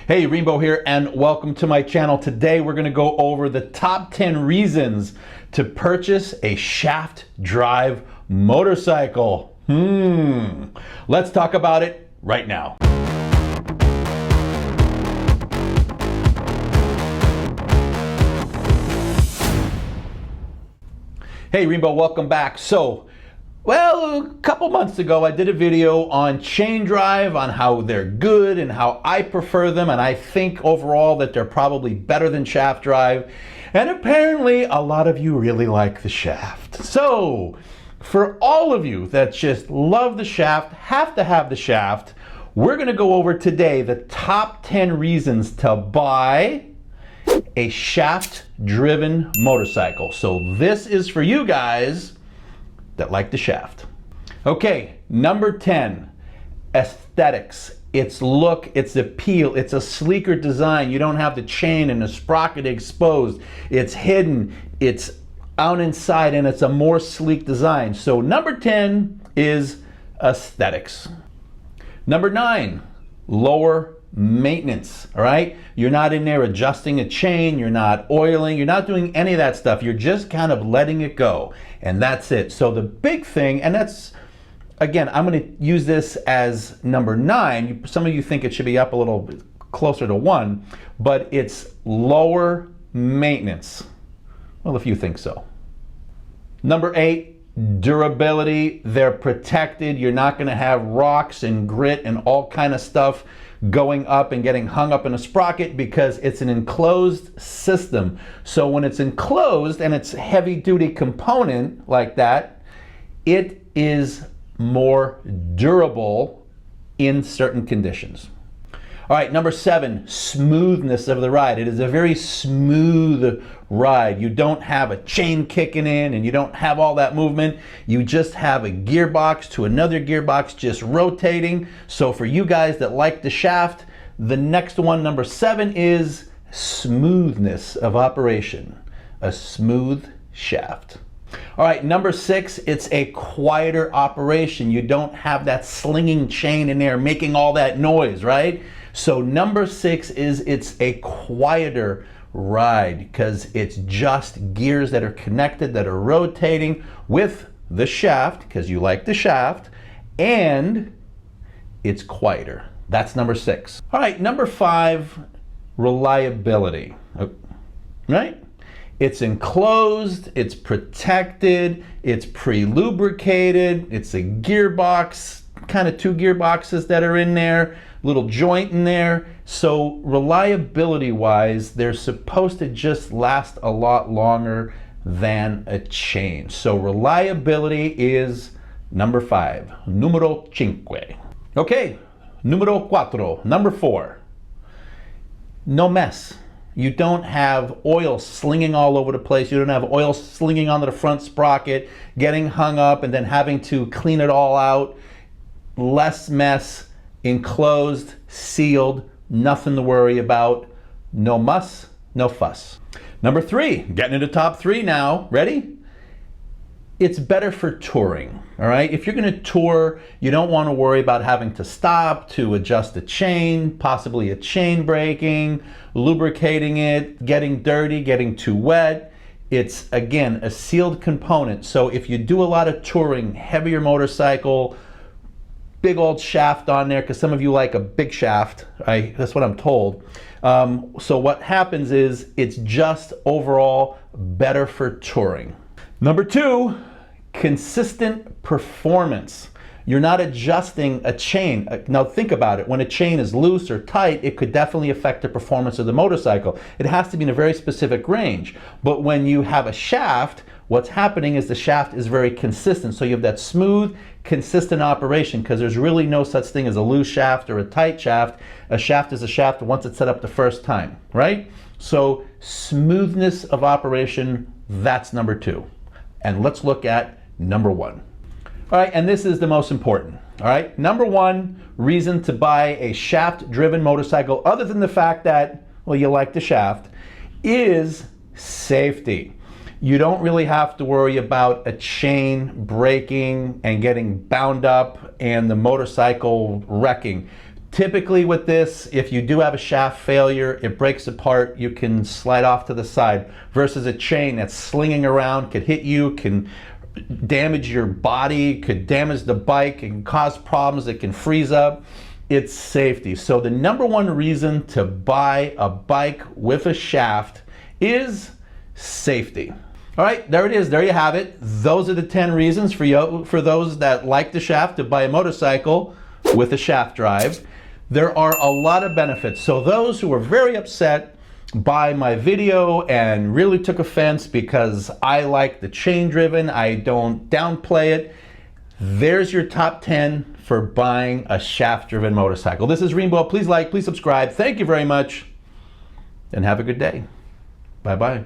Hey, Rainbow here, and welcome to my channel. Today we're going to go over the top 10 reasons to purchase a shaft drive motorcycle. Let's talk about it right now. Hey, Rainbow, welcome back. Well, a couple months ago, I did a video on chain drive, on how they're good and how I prefer them, and I think overall that they're probably better than shaft drive. And apparently, a lot of you really like the shaft. So, for all of you that just love the shaft, have to have the shaft, we're going to go over today the top 10 reasons to buy a shaft-driven motorcycle. So this is for you guys that like the shaft. Okay, number 10, aesthetics. Its look, its appeal, it's a sleeker design. You don't have the chain and the sprocket exposed. It's hidden, it's out inside, and it's a more sleek design. So number 10 is aesthetics. Number 9, lower maintenance, all right? You're not in there adjusting a chain, you're not oiling, you're not doing any of that stuff. You're just kind of letting it go, and that's it. So the big thing, and that's, again, I'm going to use this as number 9. Some of you think it should be up a little bit closer to 1, but it's lower maintenance. Well, if you think so. Number 8, durability. They're protected. You're not going to have rocks and grit and all kind of stuff going up and getting hung up in a sprocket because it's an enclosed system. So when it's enclosed and it's a heavy duty component like that, it is more durable in certain conditions. All right, number 7, smoothness of the ride. It is a very smooth ride. You don't have a chain kicking in and you don't have all that movement. You just have a gearbox to another gearbox just rotating. So for you guys that like the shaft, the next one, number 7, is smoothness of operation. A smooth shaft. All right, number 6, it's a quieter operation. You don't have that slinging chain in there making all that noise, right? So number 6 is it's a quieter ride because it's just gears that are connected, that are rotating with the shaft, because you like the shaft, and it's quieter. That's number 6. All right, number 5, reliability, right? It's enclosed, it's protected, it's pre-lubricated, it's a gearbox, kind of 2 gearboxes that are in there, little joint in there. So reliability wise, they're supposed to just last a lot longer than a chain. So reliability is number 5, numero 5. Okay, numero 4, number 4, no mess. You don't have oil slinging all over the place. You don't have oil slinging onto the front sprocket, getting hung up and then having to clean it all out. Less mess, enclosed, sealed, nothing to worry about. No muss, no fuss. Number 3, getting into top 3 now. Ready? It's better for touring, all right? If you're gonna tour, you don't wanna worry about having to stop to adjust a chain, possibly a chain breaking, lubricating it, getting dirty, getting too wet. It's, again, a sealed component. So if you do a lot of touring, heavier motorcycle, big old shaft on there, because some of you like a big shaft, that's what I'm told. So what happens is it's just overall better for touring. Number 2, consistent performance. You're not adjusting a chain. Now think about it. When a chain is loose or tight, it could definitely affect the performance of the motorcycle. It has to be in a very specific range. But when you have a shaft, what's happening is the shaft is very consistent. So you have that smooth, consistent operation, because there's really no such thing as a loose shaft or a tight shaft. A shaft is a shaft once it's set up the first time, right? So smoothness of operation, that's number 2. And let's look at number 1. All right, and this is the most important. All right, number 1 reason to buy a shaft-driven motorcycle, other than the fact that, well, you like the shaft, is safety. You don't really have to worry about a chain breaking and getting bound up and the motorcycle wrecking. Typically with this, if you do have a shaft failure, it breaks apart, you can slide off to the side, versus a chain that's slinging around, could hit you, can damage your body, could damage the bike, it can cause problems, it can freeze up. It's safety. So the number one reason to buy a bike with a shaft is safety. All right, there it is. There you have it. Those are the 10 reasons for you, for those that like the shaft, to buy a motorcycle with a shaft drive. There are a lot of benefits. So those who are very upset by my video and really took offense because I like the chain driven, I don't downplay it, there's your top 10 for buying a shaft driven motorcycle. This is Rainbow. Please like, please subscribe. Thank you very much, and have a good day. Bye-bye.